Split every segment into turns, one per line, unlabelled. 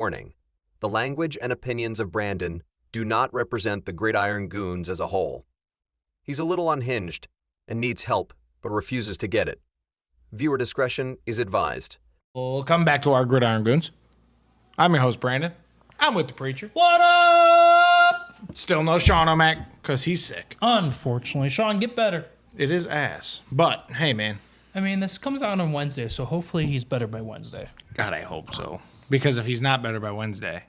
warning. The language and opinions of Brandon do not represent the Gridiron Goons as a whole. He's a little unhinged and needs help, but refuses to get it. Viewer discretion is advised.
Welcome back to our Gridiron Goons. I'm your host, Brandon. I'm with the preacher.
What up?
Still no Sean O'Mac, because he's sick.
Unfortunately, Sean, get better.
It is ass. But, hey, man.
I mean, this comes out on Wednesday, so hopefully he's better by Wednesday.
God, I hope so. Because if he's not better by Wednesday,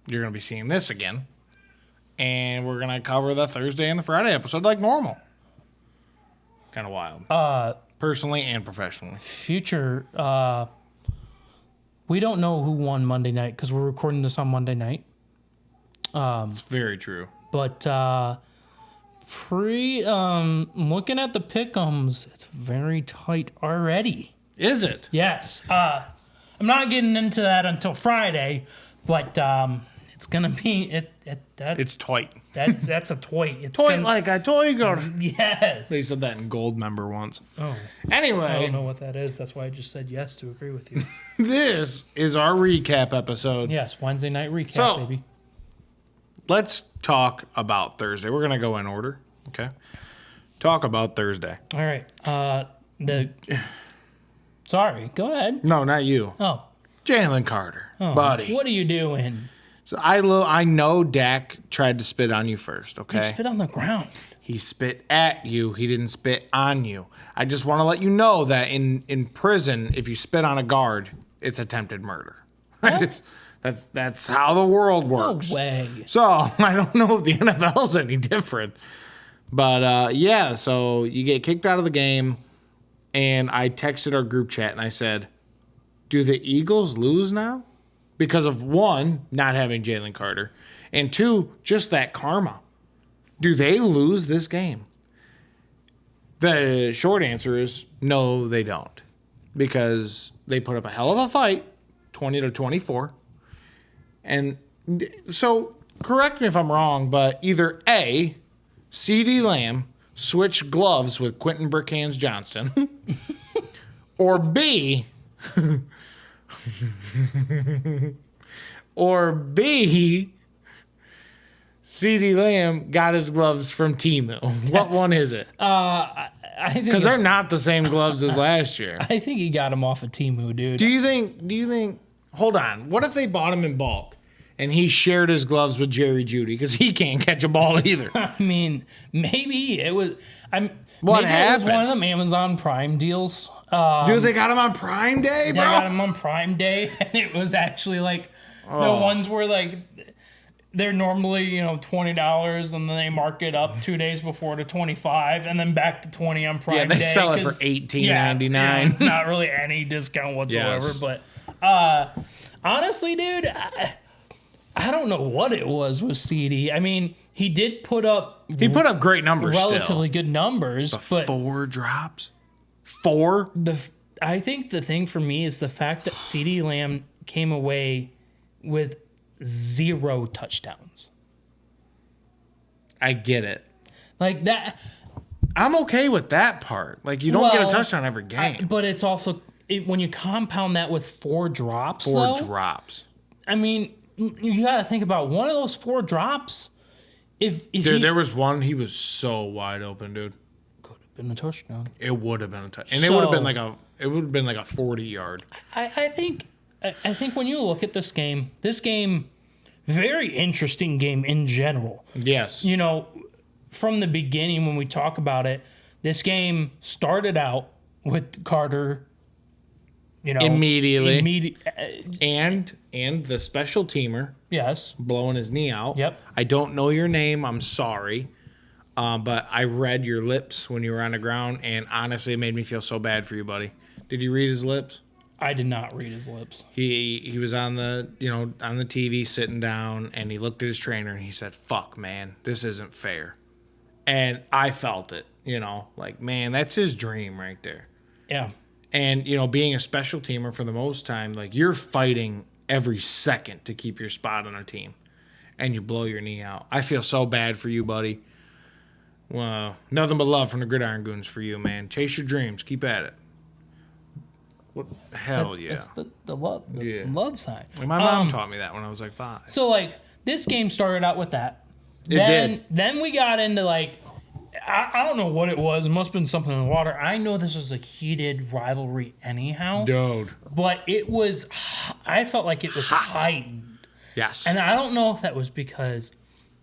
you're going to be seeing this again. And we're going to cover the Thursday and the Friday episode like normal. Kind of wild. Personally and professionally.
Future, we don't know who won Monday night because we're recording this on Monday night.
It's very true.
But looking at the pick'ems, it's very tight already.
Is it?
Yes. I'm not getting into that until Friday, but it's gonna be
It's tight.
that's a toy. It's
Toy
gonna,
like a toy gun.
yes.
They said that in Gold Member once.
Oh,
Anyway.
I don't know what that is. That's why I just said yes to agree with you.
This is our recap episode.
Yes, Wednesday night recap,
So-
baby.
Let's talk about Thursday. We're going to go in order, okay? Talk about Thursday.
All right. Sorry. Go ahead.
No, not you.
Oh,
Jalen Carter, buddy.
what are you doing?
So I know Dak tried to spit on you first,
You
okay?
spit on the ground.
He spit at you. He didn't spit on you. I just want to let you know that in prison, if you spit on a guard, it's attempted murder.
What?
That's how the world
No
works.
way.
So I don't know if the NFL's any different, but yeah. So you get kicked out of the game, and I texted our group chat and I said, "Do the Eagles lose now because of one, not having Jalen Carter, and two, just that karma? Do they lose this game?" The short answer is no, they don't, because they put up a hell of a fight, 20-24. And so, correct me if I'm wrong, but either A, CeeDee Lamb switched gloves with Quentin Brickhands Johnston, or B, CeeDee Lamb got his gloves from Temu. What one is it?
I think
Because they're not the same gloves as last year.
I think he got him off of Temu, dude.
Do you think, hold on, what if they bought him in bulk and he shared his gloves with Jerry Jeudy because he can't catch a ball either?
I mean, maybe it was.
What
maybe
happened?
It was one of them Amazon Prime deals.
Dude, they got him on Prime Day,
They
bro?
got him on Prime Day, and it was actually like the ones where like they're normally $20, and then they mark it up 2 days before to $25, and then back to $20 on Prime Day.
Yeah, they sell it for
'cause-
$18.99.
it's not really any discount whatsoever.
Yes.
But honestly, dude, I don't know what it was with CD. I mean, he did put up
He put up great numbers
relatively good numbers, but
4 drops? 4?
I think the thing for me is the fact that CeeDee Lamb came away with 0 touchdowns.
I get it.
Like that.
I'm okay with that part. Like, you don't get a touchdown every game.
But it's also, when you compound that with 4 drops,
4
though,
drops.
I mean, you got to think about one of those 4 drops. If
Dude, there was one, he was so wide open, dude.
could have been a touchdown.
It would have been a touchdown. And it would have been like a 40-yard.
I think when you look at this game, very interesting game in general.
Yes.
From the beginning when we talk about it, this game started out with Carter,
Immediately. And the special teamer
Yes.
blowing his knee out.
Yep.
I don't know your name. I'm sorry. But I read your lips when you were on the ground, and honestly, it made me feel so bad for you, buddy. Did you read his lips?
I did not read his lips.
He was on the on the TV sitting down, and he looked at his trainer and he said, "Fuck, man, this isn't fair." And I felt it. Like, man, that's his dream right there.
Yeah.
And being a special teamer for the most time, like, you're fighting every second to keep your spot on our team, and you blow your knee out. I feel so bad for you, buddy. Well, nothing but love from the Gridiron Goons for you, man. Chase your dreams. Keep at it. Hell yeah.
That's the love,
Yeah.
love sign.
My mom taught me that when I was like 5.
So like this game started out with that.
It did.
Then we got into like I don't know what it was. It must have been something in the water. I know this was a heated rivalry anyhow.
Dude.
But it was I felt like it was heightened.
Yes.
And I don't know if that was because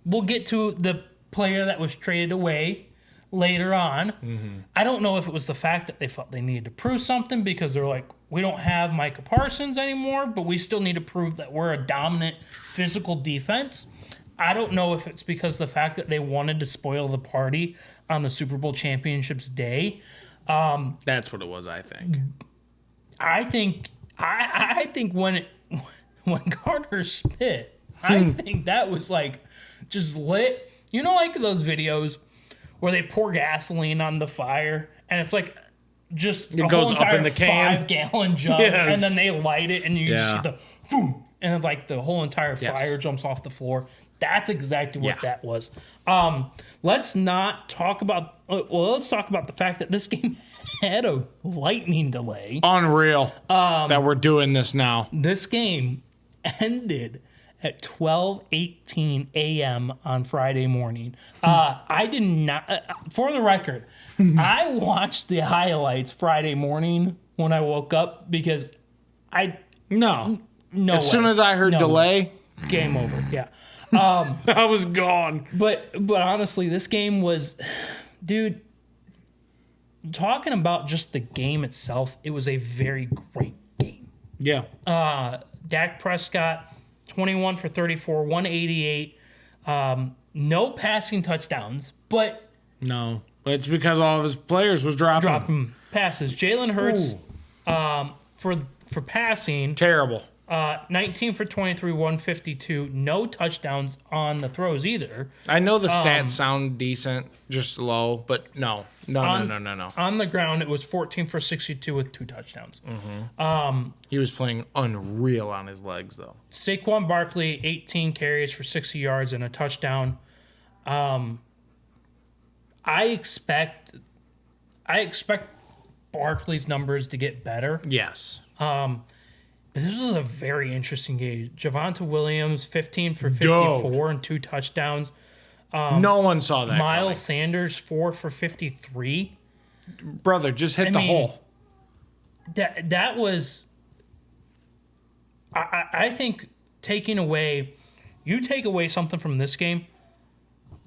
we'll get to the player that was traded away later on.
Mm-hmm.
I don't know if it was the fact that they felt they needed to prove something because they're like, we don't have Micah Parsons anymore, but we still need to prove that we're a dominant physical defense. I don't know if it's because the fact that they wanted to spoil the party on the Super Bowl championships day.
That's what it was, I think.
I think when Carter spit, I think that was like just lit. You know, like those videos where they pour gasoline on the fire and it's like just
It goes up in the can.
5-gallon jug,
Yes.
and then they light it and you just
Yeah.
see the boom, and it's like the whole entire fire jumps off the floor. That's exactly what that was. Let's not talk about. Well, let's talk about the fact that this game had a lightning delay.
Unreal that we're doing this now.
This game ended at 12:18 a.m. on Friday morning. I did not, for the record, I watched the highlights Friday morning when I woke up because
No.
as
As soon as I heard delay,
game over. Yeah.
I was gone.
But honestly, this game was, dude, talking about just the game itself, it was a very great game.
Yeah.
Dak Prescott, 21 for 34, 188. No passing touchdowns, but
No. But it's because all of his players was dropping.
dropping passes. Jalen Hurts for passing,
Terrible.
19 for 23, 152. No touchdowns on the throws either.
I know the stats sound decent, just low, but no. No.
On the ground, it was 14 for 62 with 2 touchdowns.
He was playing unreal on his legs, though.
Saquon Barkley, 18 carries for 60 yards and a touchdown. I expect Barkley's numbers to get better.
Yes.
But this was a very interesting game. Javonte Williams, 15 for 54 and 2 touchdowns.
No one saw that
Miles Sanders, 4 for 53.
coming. Brother, just hit the hole.
That was... I think you take away something from this game,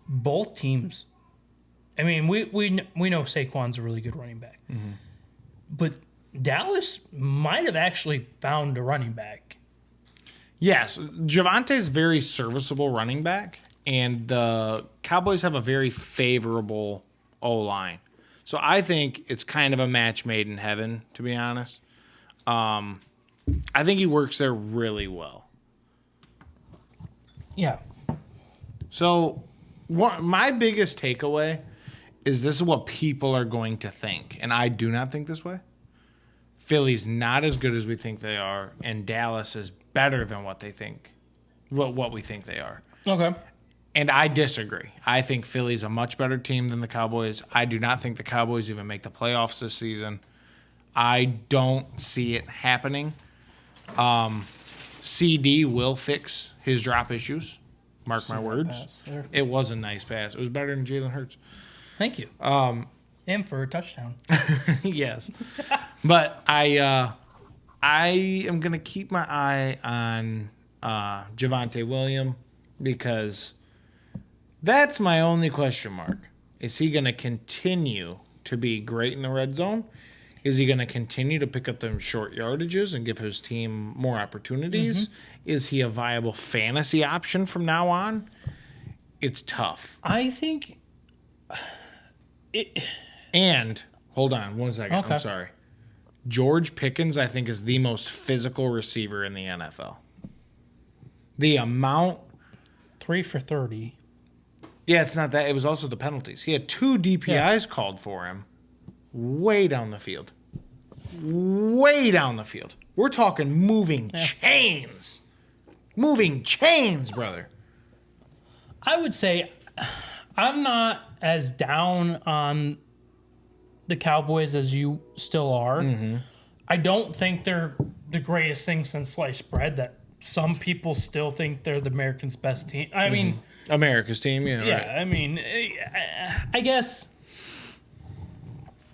both teams... I mean, we know Saquon's a really good running back. Mm-hmm. But Dallas might have actually found a running back.
Yes, Javante's very serviceable running back, and the Cowboys have a very favorable O-line. So I think it's kind of a match made in heaven, to be honest. I think he works there really well.
Yeah.
So my biggest takeaway is this is what people are going to think, and I do not think this way. Philly's not as good as we think they are, and Dallas is better than what they think, what we think they are.
Okay.
And I disagree. I think Philly's a much better team than the Cowboys. I do not think the Cowboys even make the playoffs this season. I don't see it happening. CD will fix his drop issues. Mark my words. It was a nice pass. It was better than Jalen Hurts.
Thank you. And for a touchdown.
Yes. But I am going to keep my eye on Javonte Williams because that's my only question mark. Is he going to continue to be great in the red zone? Is he going to continue to pick up them short yardages and give his team more opportunities? Mm-hmm. Is he a viable fantasy option from now on? It's tough.
I think...
And, hold on 1 second.
Okay.
I'm sorry. George Pickens, I think, is the most physical receiver in the NFL. The amount...
3 for 30.
Yeah, it's not that. It was also the penalties. He had 2 DPIs called for him way down the field. Way down the field. We're talking moving chains. Moving chains, brother.
I would say I'm not as down on the Cowboys as you still are. Mm-hmm. I don't think they're the greatest thing since sliced bread. That some people still think they're the Americans' best team. I mean,
America's team, yeah.
yeah.
Right.
I mean, I guess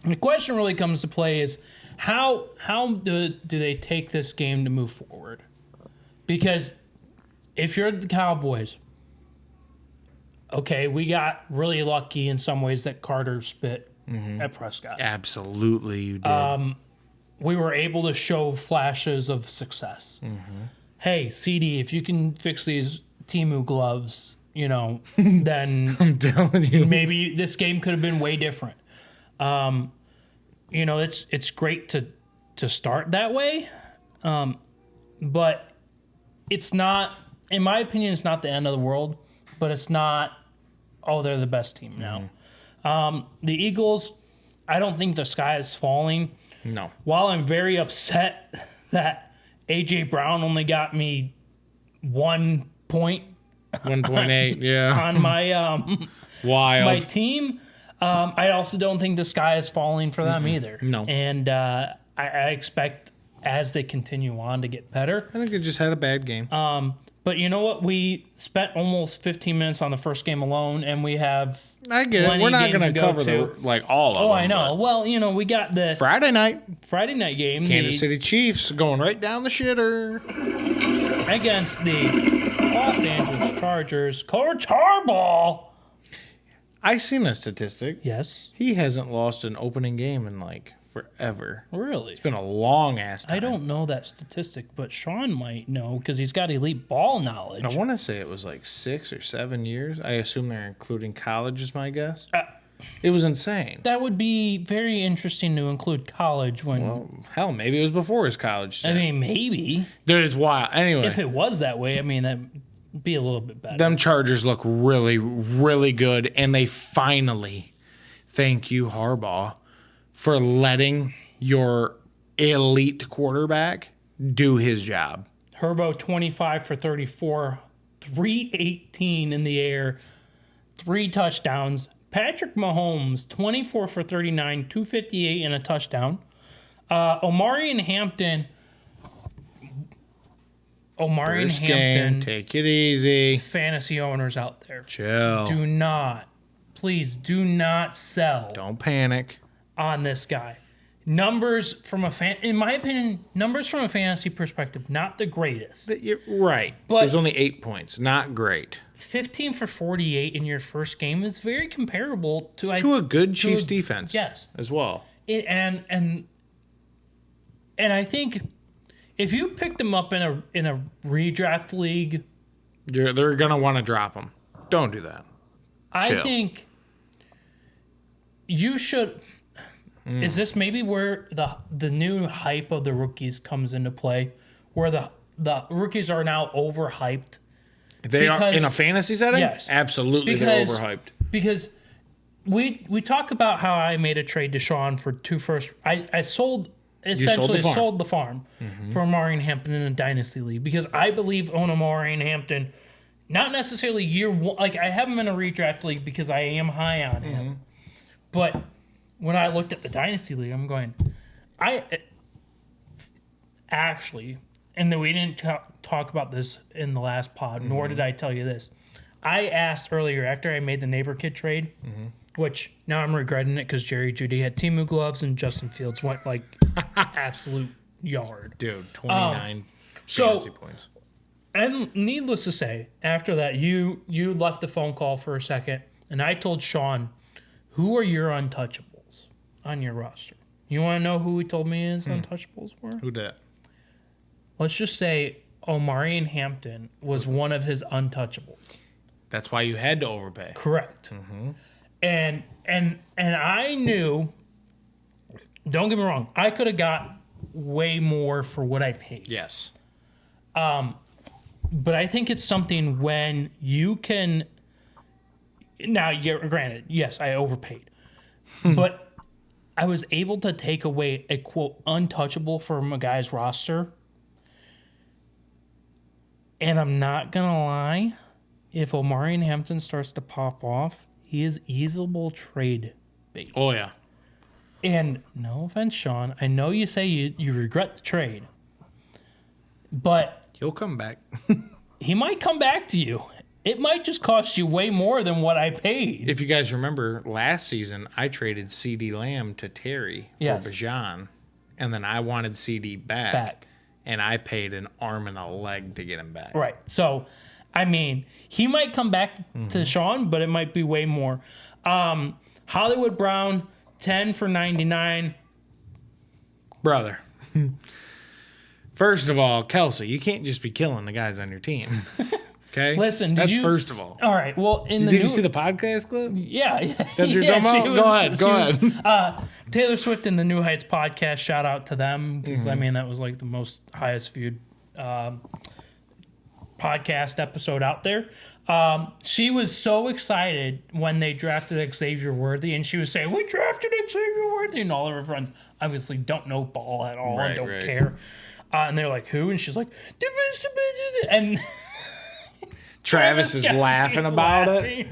the question really comes to play is how do they take this game to move forward? Because if you're the Cowboys, okay, we got really lucky in some ways that Carter spit at Prescott.
Absolutely, you did.
We were able to show flashes of success. Hey, CD, if you can fix these Temu gloves, then
I'm telling you.
maybe this game could have been way different. It's great to start that way, but it's not, in my opinion, it's not the end of the world, but it's not, oh, they're the best team now. The Eagles, I don't think the sky is falling.
No.
While I'm very upset that A.J. Brown only got me 1 point
1.8, yeah.
on my
Wild.
my team, I also don't think the sky is falling for them either.
No.
And I expect as they continue on to get better.
I think they just had a bad game.
But you know what? We spent almost 15 minutes on the first game alone, and we have
I get it.
plenty
We're not
games
going to
to go
cover
to.
all of them.
Oh, I know. Well, we got the
Friday night,
Friday night game
Kansas City Chiefs going right down the shitter.
against the Los Angeles Chargers. Coach Harbaugh.
I seen a statistic.
Yes,
He hasn't lost an opening game in forever.
really.
It's been a long ass time.
I don't know that statistic, but Sean might know because he's got elite ball knowledge.
I want to say it was 6 or 7 years. I assume they're including college, is my guess. It was insane.
That would be very interesting to include college when.
Well, hell, maybe it was before his college.
I mean, maybe
Dude, it's wild. Anyway,
if it was that way, that'd be a little bit better.
them Chargers look really, really good, and they finally, thank you, Harbaugh, for letting your elite quarterback do his job.
Herbo 25 for 34, 318 in the air, 3 touchdowns. Patrick Mahomes 24 for 39, 258 and a touchdown. Omari and Hampton.
First game, take it easy.
Fantasy owners out there.
Chill.
Please do not sell
Don't panic.
on this guy. Numbers from in my opinion, numbers from a fantasy perspective, not the greatest.
You're right.
But-
There's only 8 points. Not great.
15 for 48 in your first game is very comparable to
To a good Chiefs defense.
yes.
As well.
And I think if you picked him up in a redraft league,
They're going to want to drop him. Don't do that.
I
Chill.
think you should. Is this maybe where the new hype of the rookies comes into play, where the rookies are now overhyped?
They are
Because-
in a fantasy setting?
Yes.
Absolutely,
Because-
they're overhyped.
Because we talk about how I made a trade to Sean for 2 first. I sold essentially
farm.
sold the farm for Omari and Hampton in a dynasty league because I believe on Omari and Hampton, not necessarily year one. Like I have him in a redraft league because I am high on him, but when I looked at the dynasty league, I'm going, I actually, and then we didn't talk about this in the last pod, nor did I tell you this. I asked earlier after I made the neighbor kid trade, which now I'm regretting it because Jerry Jeudy had Temu gloves and Justin Fields went like absolute yard.
Dude, 29
so-
fantasy points.
And needless to say, after that, you left the phone call for a second, and I told Sean, who are your untouchables on your roster? You want to know who he told me his untouchables were?
Who that?
Let's just say Omari and Hampton was one of his untouchables.
That's why you had to overpay.
Correct. And I knew. Don't get me wrong. I could have got way more for what I paid.
Yes.
But I think it's something when you can. Now, granted, yes, I overpaid, but I was able to take away a quote untouchable from a guy's roster. And I'm not gonna lie, if Omari and Hampton starts to pop off, he is easable trade bait.
Oh, yeah.
And no offense, Sean, I know you say you regret the trade, but
He'll come back.
he might come back to you. It might just cost you way more than what I paid.
If you guys remember last season, I traded CD Lamb to Terry for
Yes.
Bajan, and then I wanted CD back, and I paid an arm and a leg to get him back.
Right. So, I mean, he might come back to Sean, but it might be way more. Hollywood Brown, 10 for 99.
Brother. First of all, Kelsey, you can't just be killing the guys on your team. Okay?
Listen,
that's first of all.
All right. Well,
Did you see the podcast clip?
Yeah.
That's what you're talking about? Go ahead.
Taylor Swift and the New Heights podcast, shout out to them because, I mean, that was like the most highest viewed podcast episode out there. She was so excited when they drafted Xavier Worthy, and she was saying, "We drafted Xavier Worthy," and all of her friends obviously don't know ball at all and don't care. And they're like, "Who?" And she's like, and
Travis is laughing about it.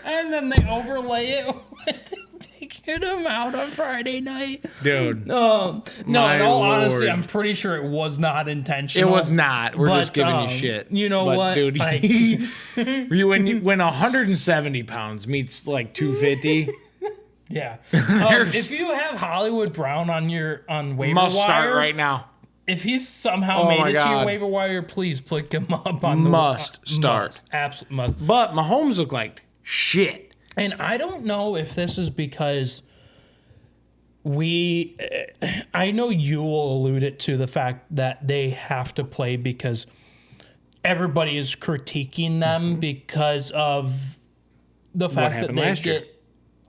And then they overlay it with taking him out on Friday night.
Dude.
No, in all honesty,
Lord.
I'm pretty sure it was not intentional.
It was not. We're just giving you shit.
You know
but,
what?
Dude,
Like,
when 170 pounds meets like 250,
yeah. If you have Hollywood Brown on waiver
must
wire,
start right now.
if he's somehow
Oh
made
my
it to
God.
your waiver wire, please pick him up on the
Must start.
Absolutely must.
But Mahomes looked like shit.
And I don't know if this is because I know you will allude it to the fact that they have to play because everybody is critiquing them because of the fact that
happened
they
last year?
get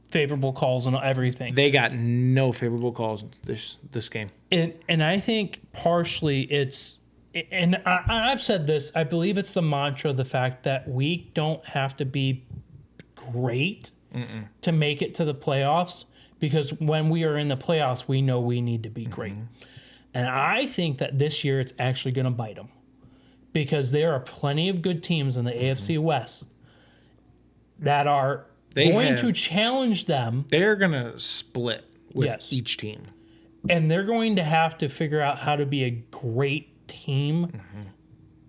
favorable calls and everything.
They got no favorable calls this game.
And I think partially it's, and I've said this, I believe it's the mantra, the fact that we don't have to be great to make it to the playoffs, because when we are in the playoffs, we know we need to be great. And I think that this year it's actually going to bite them, because there are plenty of good teams in the AFC West that are going to challenge them.
They're going to split with
Yes.
each team.
And they're going to have to figure out how to be a great team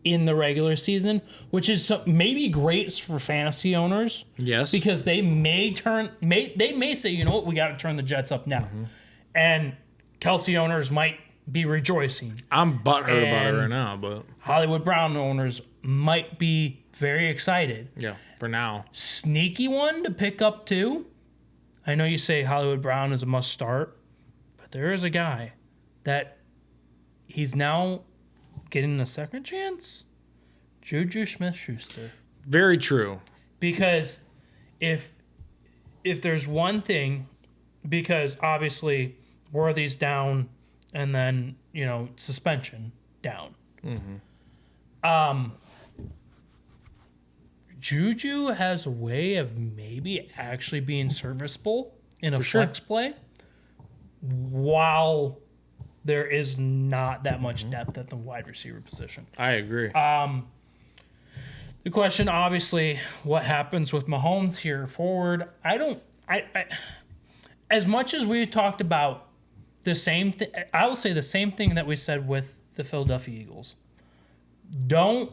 in the regular season, which is maybe great for fantasy owners.
Yes.
Because they may say, you know what, we got to turn the Jets up now. And Kelsey owners might be rejoicing.
I'm butthurt about it
And-
right now, but
Hollywood Brown owners might be very excited.
yeah, for now.
Sneaky one to pick up too. I know you say Hollywood Brown is a must start, but there is a guy that he's now getting a second chance. Juju Smith-Schuster.
Very true.
Because if there's one thing, because obviously Worthy's down and then, suspension down. Juju has a way of maybe actually being serviceable in a flex play while there is not that much depth at the wide receiver position.
I agree.
The question, obviously, what happens with Mahomes here forward? As much as we talked about the same thing, I will say the same thing that we said with the Philadelphia Eagles. Don't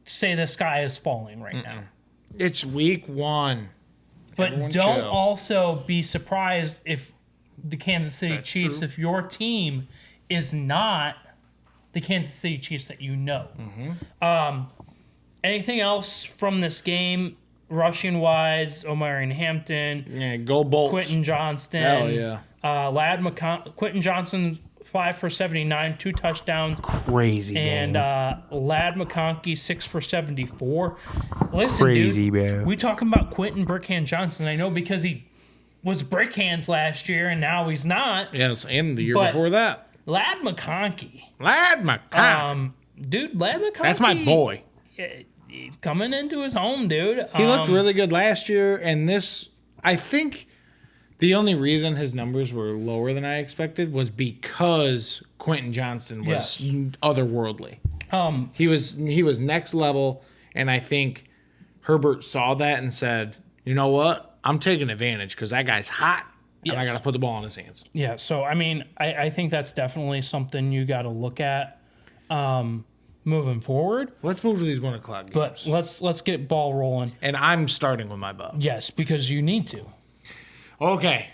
say the sky is falling right now.
It's week 1.
But
Everyone
don't
chill.
also be surprised if the Kansas City
That's
Chiefs,
true.
if your team is not the Kansas City Chiefs that you know. Anything else from this game, rushing wise? Omarion Hampton,
Yeah, go Bolts.
Quentin Johnston.
Hell yeah.
Quentin Johnson, 5 for 79, 2 touchdowns.
Crazy
And Lad McConkey, 6 for 74. Listen,
Crazy,
dude,
bro.
we talking about Quentin Brickhand Johnson. I know because he was Brickhands last year and now he's not.
Yes, and the year
But-
before that.
Lad McConkey.
Lad McConkey.
Dude, Lad McConkey.
That's my boy.
He's coming into his home, dude.
He looked really good last year, and this, I think the only reason his numbers were lower than I expected was because Quentin Johnston was otherworldly. He was next level, and I think Herbert saw that and said, you know what? I'm taking advantage because that guy's hot, and I
Yes.
got to put the ball in his hands.
Yeah, so I mean, I think that's definitely something you got to look at moving forward.
Let's move to these 1 o'clock games.
But let's get ball rolling.
And I'm starting with my Bucks.
Yes, because you need to.
Okay.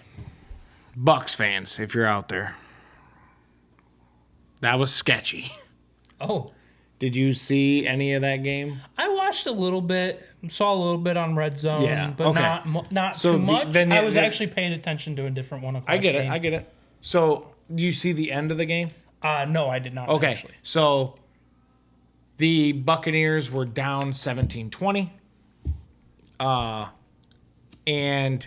Bucks fans, if you're out there. That was sketchy.
Oh,
Did you see any of that game?
I watched a little bit, saw a little bit on Red Zone,
Yeah,
but
okay.
not
So
too much.
then
I was
then-
actually paying attention to a different 1 o'clock.
I get
game.
it. So, do you see the end of the game?
No, I did not.
Okay.
Actually.
So, the Buccaneers were down 17-20. And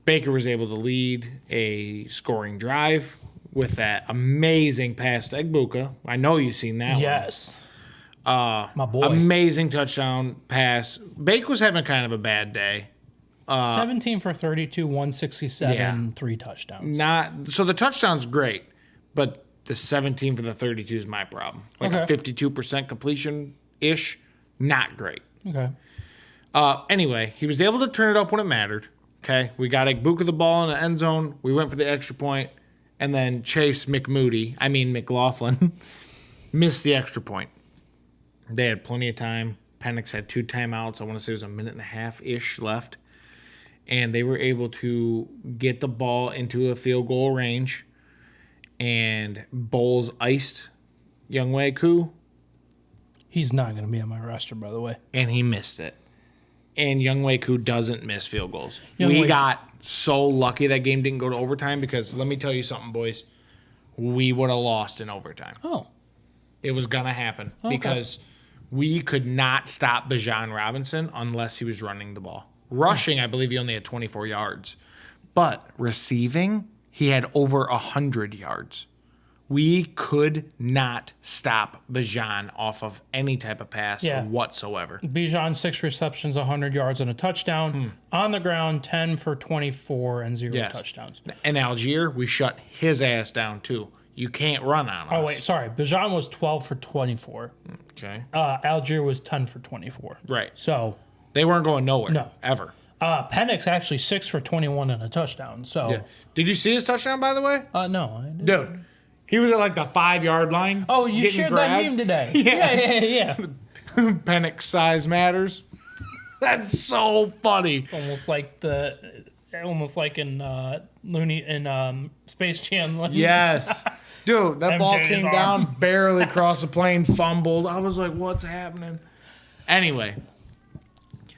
Baker was able to lead a scoring drive with that amazing pass to Egbuka. I know you've seen that one.
Yes. My boy.
Amazing touchdown pass. Baker was having kind of a bad day.
17 for 32, 167,
Yeah.
3 touchdowns.
So the touchdown's great, but the 17 for the 32 is my problem. Like a
Okay.
52% completion ish, not great.
Okay.
Anyway, he was able to turn it up when it mattered. Okay, we got Egbuka the ball in the end zone. We went for the extra point, and then Chase McLaughlin, missed the extra point. They had plenty of time. Penix had 2 timeouts. I want to say it was a minute and a half ish left, and they were able to get the ball into a field goal range. And Bowles iced Younghoe Koo,
He's not going to be on my roster, by the way.
and he missed it. And Younghoe Koo doesn't miss field goals. We
Younghoe-
got so lucky that game didn't go to overtime because let me tell you something, boys. We would have lost in overtime.
Oh.
It was going to happen because we could not stop Bijan Robinson unless he was running the ball. Rushing, I believe he only had 24 yards. But receiving, he had over 100 yards. We could not stop Bijan off of any type of pass
Yeah.
whatsoever.
Bijan, 6 receptions, 100 yards, and a touchdown. On the ground, 10 for 24 and 0
Yes.
touchdowns.
And Algier, we shut his ass down too. You can't run on us.
Oh, wait, sorry. Bijan was 12 for 24.
Okay.
Algier was 10 for 24.
Right.
So,
They weren't going nowhere.
No.
Ever.
Penix actually 6 for 21 and a touchdown. So,
Yeah. Did you see his touchdown, by the way?
no. I didn't.
Dude, he was at like the 5-yard line.
Oh, you
getting
shared
grabbed.
that meme today.
Yes.
Yeah.
Penix size matters. That's so funny.
Almost like in Space Jam.
Yes. Dude, that ball
MJ's
came
arm.
down, barely crossed the plane, fumbled. I was like, what's happening? Anyway.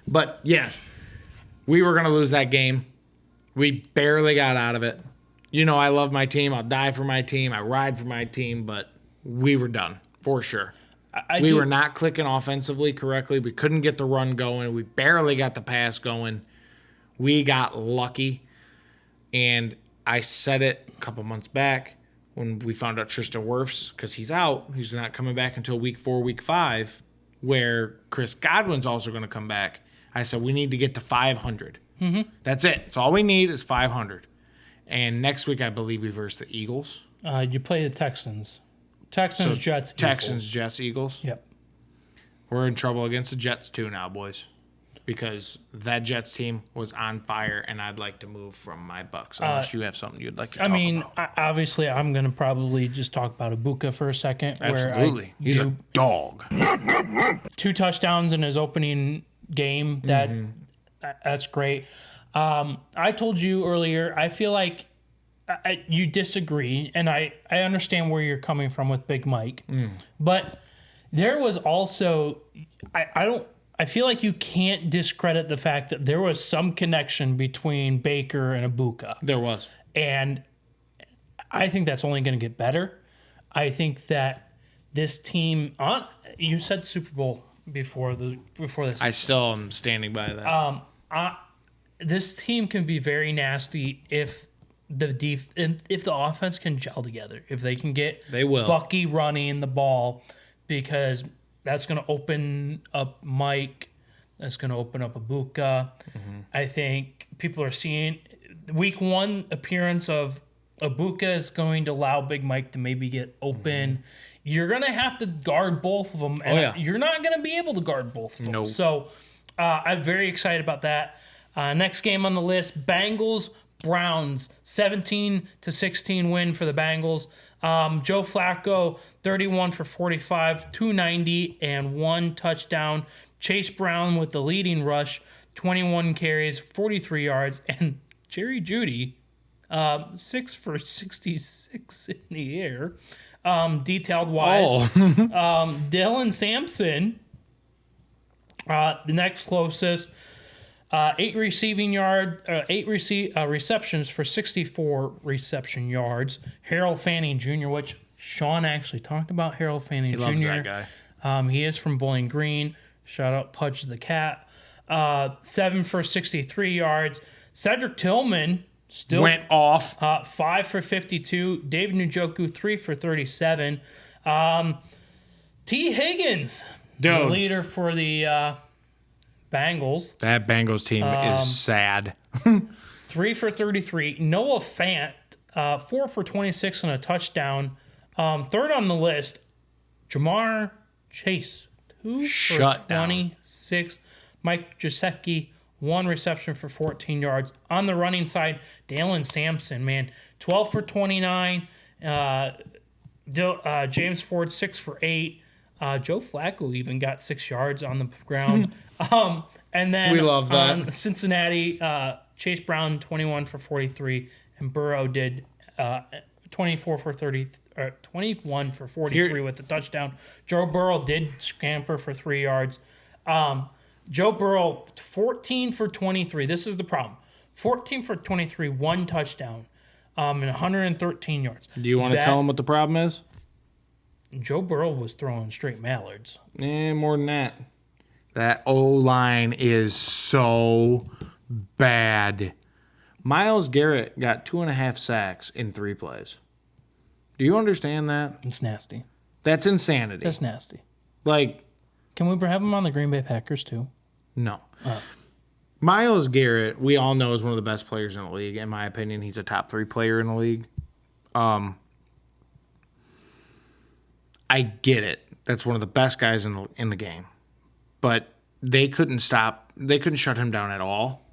But yes, we were going to lose that game. We barely got out of it. You know, I love my team. I'll die for my team. I ride for my team, but we were done for sure. We were not clicking offensively correctly. We couldn't get the run going. We barely got the pass going. We got lucky. And I said it a couple months back when we found out Tristan Wirfs, because he's out. He's not coming back until week 4, week 5, where Chris Godwin's also going to come back. I said, we need to get to 500. Mm-hmm. That's it. That's all we need is 500. And next week, I believe we verse the Eagles.
You play the Texans. Texans, Jets,
Texans,
Eagles.
Jets, Eagles.
Yep.
We're in trouble against the Jets too now, boys. Because that Jets team was on fire, and I'd like to move from my Bucks. Unless you have something you'd like to talk about.
Obviously, I'm going to probably just talk about Ibuka for a second.
Absolutely. He's a dog.
2 touchdowns in his opening game. That's great. I told you earlier, I feel like you disagree, and I understand where you're coming from with Big Mike. But there was also, I feel like you can't discredit the fact that there was some connection between Baker and Ibuka.
There was.
And I think that's only going to get better. I think that this team, you said Super Bowl before this.
I still am standing by that.
This team can be very nasty if the offense can gel together. If they can get
They will.
Bucky running the ball, because that's going to open up Mike. That's going to open up Ibuka. I think people are seeing week 1 appearance of Ibuka is going to allow Big Mike to maybe get open. You're going to have to guard both of them, and you're not going to be able to guard both of them.
Nope.
So I'm very excited about that. Next game on the list, Bengals Browns 17-16 win for the Bengals. Joe Flacco 31 for 45, 290 and 1 touchdown. Chase Brown with the leading rush, 21 carries, 43 yards, and Jerry Jeudy 6 for 66 in the air. Detailed wise, Dylan Sampson, the next closest, 8 receptions for 64 reception yards. Harold Fanning Jr., which Sean actually talked about. Harold Fanning Jr.
He loves that guy.
He is from Bowling Green. Shout out Pudge the Cat. 7 for 63 yards. Cedric Tillman still
Went off.
5 for 52. David Njoku 3 for 37. T. Higgins, the
Dude.
leader for the Bengals,
That Bengals team is sad.
3 for 33. Noah Fant 4 for 26 and a touchdown. Third on the list, Jamar Chase 2
Shut
for
down.
26. Mike Gesicki 1 reception for 14 yards. On the running side, Dalen Sampson, man, 12 for 29. James Ford 6 for 8. Joe Flacco even got 6 yards on the ground. And then
We love that.
on Cincinnati, Chase Brown 21 for 43, and Burrow did 24 for 30, 21 for 43 with the touchdown. Joe Burrow did scamper for 3 yards. Joe Burrow 14 for 23. This is the problem. 14 for 23, 1 touchdown, and 113 yards.
Do you want to tell him what the problem is?
Joe Burrow was throwing straight mallards.
More than that. That O-line is so bad. Myles Garrett got 2.5 sacks in 3 plays. Do you understand that?
It's nasty.
That's insanity.
That's nasty.
Like,
Can we have him on the Green Bay Packers too?
no. Myles Garrett, we all know, is one of the best players in the league. In my opinion, he's a top 3 player in the league. I get it. That's one of the best guys in the game. But they couldn't shut him down at all.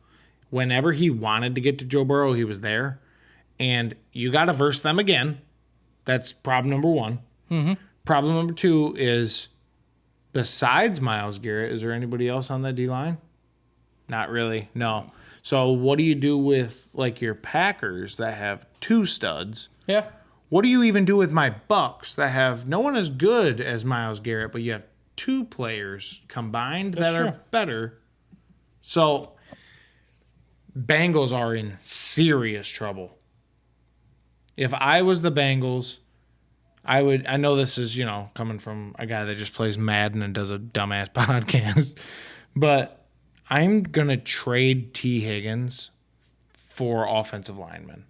Whenever he wanted to get to Joe Burrow, he was there. And you got to verse them again. That's problem number 1. Mm-hmm. Problem number 2 is, besides Myles Garrett, is there anybody else on that D-line? Not really, no. So what do you do with, like, your Packers that have 2 studs?
Yeah.
What do you even do with my Bucks that have no one as good as Myles Garrett, but you have 2 players combined that are better? So Bengals are in serious trouble. If I was the Bengals, I know this is, coming from a guy that just plays Madden and does a dumbass podcast, but I'm going to trade T. Higgins for offensive linemen.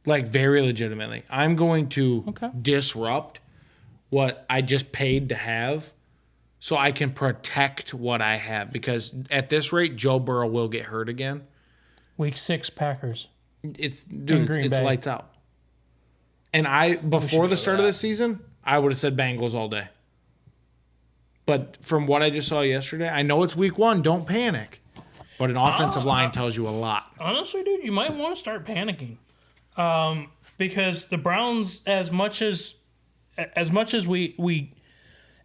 Like, very legitimately. I'm going to disrupt what I just paid to have so I can protect what I have. Because at this rate, Joe Burrow will get hurt again.
Week 6 Packers.
It's
Green Bay.
lights out. And before the start of this season, I would have said Bengals all day. But from what I just saw yesterday, I know it's week 1, don't panic. But an offensive line tells you a lot.
Honestly, dude, you might want to start panicking. Because the Browns, as much as we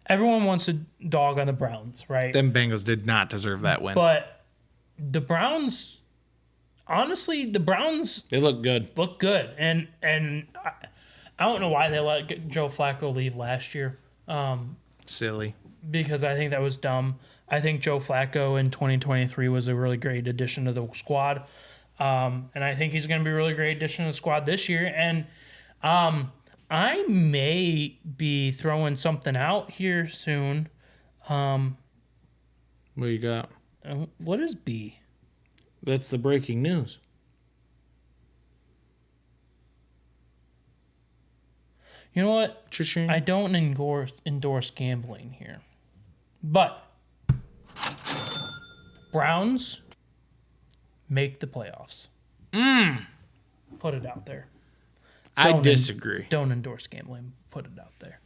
everyone wants to dog on the Browns, right?
Them Bengals did not deserve that win.
But the Browns, honestly,
They look good.
look good, and I don't know why they let Joe Flacco leave last year.
Silly.
Because I think that was dumb. I think Joe Flacco in 2023 was a really great addition to the squad. And I think he's going to be a really great addition to the squad this year. And I may be throwing something out here soon.
What you got?
What is B?
That's the breaking news.
You know what?
Cha-ching.
I don't endorse gambling here. But Browns make the playoffs. Put it out there.
I
Don't
disagree.
Don't endorse gambling. Put it out there.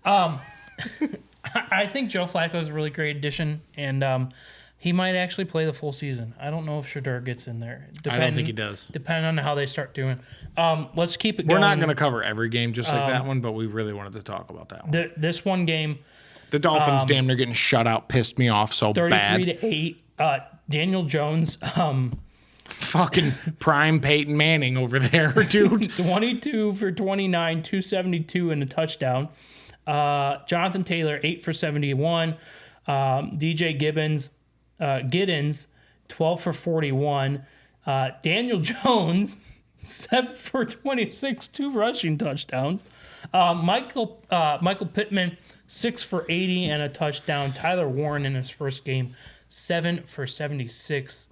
I think Joe Flacco is a really great addition, and He might actually play the full season. I don't know if Shedeur gets in there.
I don't think he does.
Depending on how they start doing. Let's keep it going.
We're not going to cover every game just like that one, but we really wanted to talk about that one.
This one game,
The Dolphins damn near getting shut out pissed me off so
33-8. Daniel Jones,
Fucking prime Peyton Manning over there, dude.
22 for 29, 272 and a touchdown. Jonathan Taylor, 8 for 71. DJ Giddens, 12 for 41. Daniel Jones, 7 for 26, 2 rushing touchdowns. Michael Pittman, 6 for 80 and a touchdown. Tyler Warren in his first game, 7 for 76.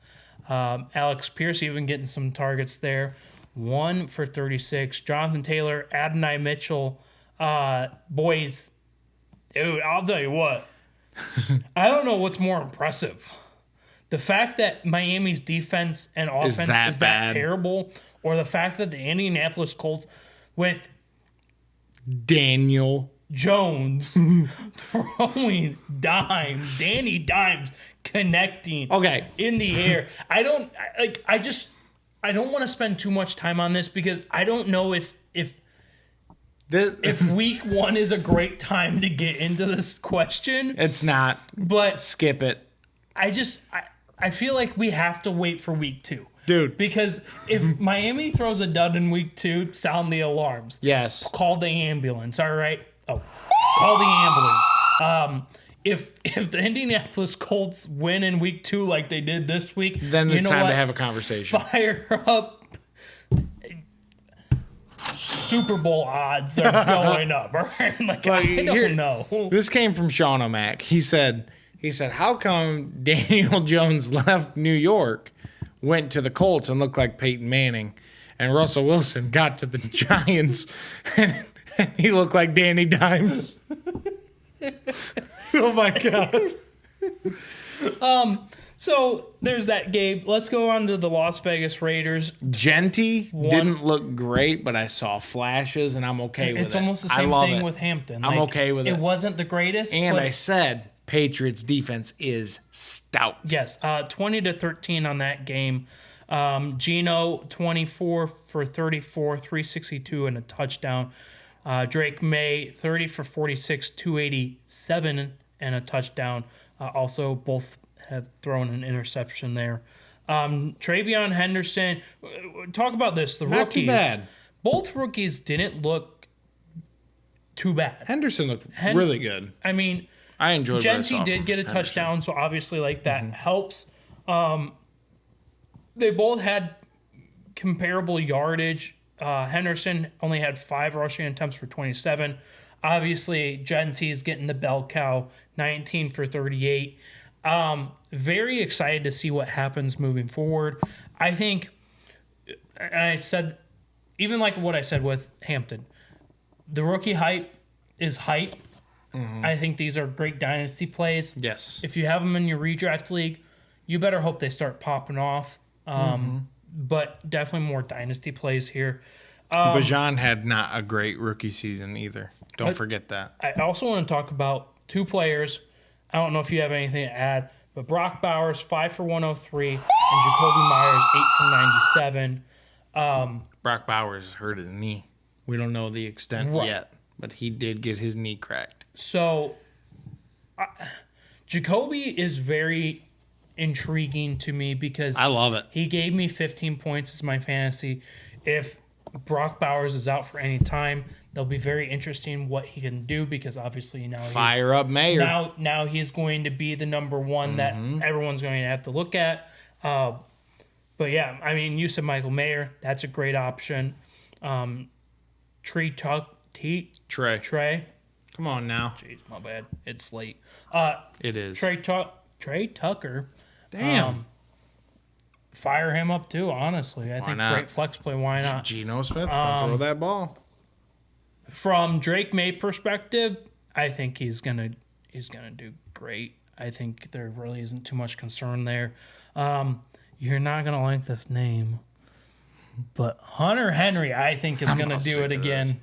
Alex Pierce even getting some targets there, 1 for 36. Jonathan Taylor, Adonai Mitchell, boys, dude, I'll tell you what. I don't know what's more impressive. The fact that Miami's defense and offense is that terrible, or the fact that the Indianapolis Colts with
Daniel
Jones throwing dimes, Danny Dimes connecting in the air. I don't want to spend too much time on this because I don't know if week 1 is a great time to get into this question.
It's not.
But
skip it.
I feel like we have to wait for week 2.
Dude.
Because if Miami throws a dud in week 2, sound the alarms.
Yes.
Call the ambulance, all right? Oh, call the ambulance. If the Indianapolis Colts win in week 2 like they did this week,
then it's time to have a conversation.
Fire up. Super Bowl odds are going up, all right? Like, I don't know.
This came from Sean O'Mac. He said, how come Daniel Jones left New York, went to the Colts and looked like Peyton Manning, and Russell Wilson got to the Giants and he looked like Danny Dimes? Oh my God.
So there's that, Gabe. Let's go on to the Las Vegas Raiders.
Genty didn't look great, but I saw flashes, and I'm okay with it.
It's almost the same thing with Hampton.
I'm okay with it.
It wasn't the greatest.
And I said Patriots defense is stout.
Yes, 20-13 on that game. Geno, 24 for 34, 362 and a touchdown. Drake May, 30 for 46, 287 and a touchdown. Also, both have thrown an interception there. Travion Henderson, talk about this. The
Not
rookies,
too bad.
Both rookies didn't look too bad.
Henderson looked really good.
I mean,
I enjoyed what I saw
Genty did get a touchdown, so obviously like that helps. They both had comparable yardage. Henderson only had 5 rushing attempts for 27. Obviously, Genty's getting the bell cow, 19 for 38. Very excited to see what happens moving forward. I think, and I said, even like what I said with Hampton, the rookie hype is hype. Mm-hmm. I think these are great dynasty plays.
Yes.
If you have them in your redraft league, you better hope they start popping off. But definitely more dynasty plays here.
Bajan had not a great rookie season either. Don't forget that.
I also want to talk about 2 players. I don't know if you have anything to add, but Brock Bowers, 5 for 103, and Jacoby Myers, 8 for 97.
Brock Bowers hurt his knee. We don't know the extent yet, but he did get his knee cracked.
So, Jacoby is very intriguing to me because
I love it.
He gave me 15 points as my fantasy. If Brock Bowers is out for any time, they'll be very interesting what he can do because obviously now
fire up Mayer.
Now he's going to be the number one that everyone's going to have to look at. But yeah, I mean, you said Michael Mayer. That's a great option. Trey.
Come on now.
Jeez, my bad. It's late.
It is.
Trey Tucker.
Damn.
Fire him up too, honestly. I think great flex play. Why not?
Geno Smith can throw that ball.
From Drake May perspective, I think he's gonna do great. I think there really isn't too much concern there. You're not gonna like this name, but Hunter Henry, I think, is gonna do it again.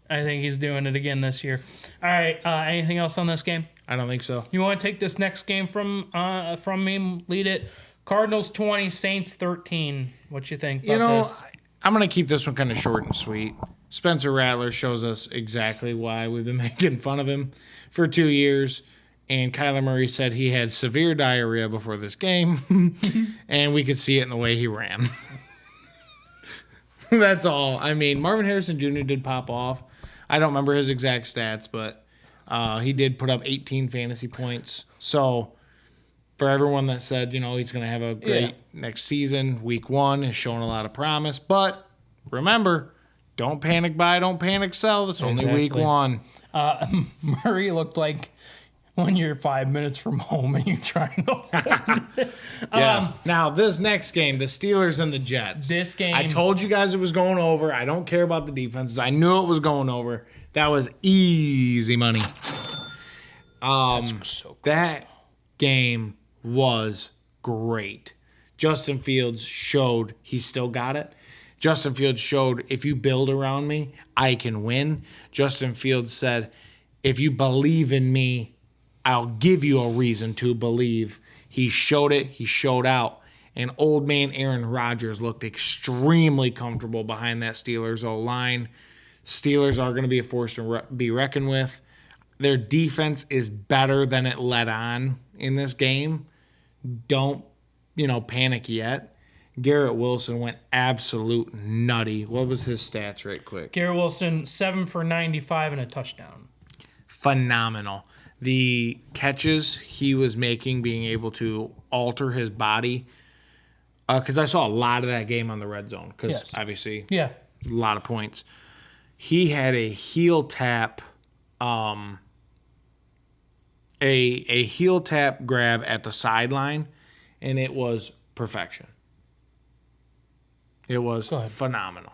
I think he's doing it again this year. All right. Anything else on this game?
I don't think so.
You want to take this next game from me? Lead it. Cardinals 20, Saints 13. What you think about this?
I'm going to keep this one kind of short and sweet. Spencer Rattler shows us exactly why we've been making fun of him for 2 years. And Kyler Murray said he had severe diarrhea before this game. And we could see it in the way he ran. That's all. I mean, Marvin Harrison Jr. did pop off. I don't remember his exact stats, but he did put up 18 fantasy points. So for everyone that said, he's going to have a great next season, week 1 is showing a lot of promise. But remember, don't panic buy, don't panic sell. It's only week 1.
Murray looked like when you're 5 minutes from home and you're trying to hold it.
Yes. Now, this next game, the Steelers and the Jets.
This game.
I told you guys it was going over. I don't care about the defenses. I knew it was going over. That was easy money. That game was great. Justin Fields showed he still got it. Justin Fields showed, if you build around me, I can win. Justin Fields said, if you believe in me, I'll give you a reason to believe. He showed it. He showed out. And old man Aaron Rodgers looked extremely comfortable behind that Steelers O-line. Steelers are going to be a force to be reckoned with. Their defense is better than it let on in this game. Don't, panic yet. Garrett Wilson went absolute nutty. What was his stats right quick?
Garrett Wilson, 7 for 95 and a touchdown.
Phenomenal. The catches he was making, being able to alter his body. Because I saw a lot of that game on the red zone. Because obviously, a lot of points. He had a heel tap, a heel tap grab at the sideline, and it was perfection. It was phenomenal.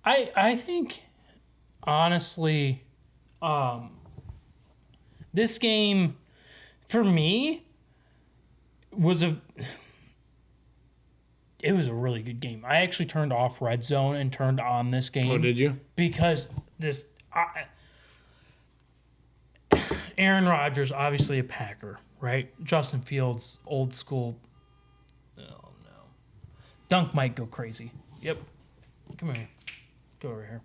I think, honestly, this game, for me, was a really good game. I actually turned off Red Zone and turned on this game.
Oh, did you?
Because Aaron Rodgers, obviously a Packer, right? Justin Fields, old school. Oh, no. Dunk might go crazy. Yep. Come here. Go over here.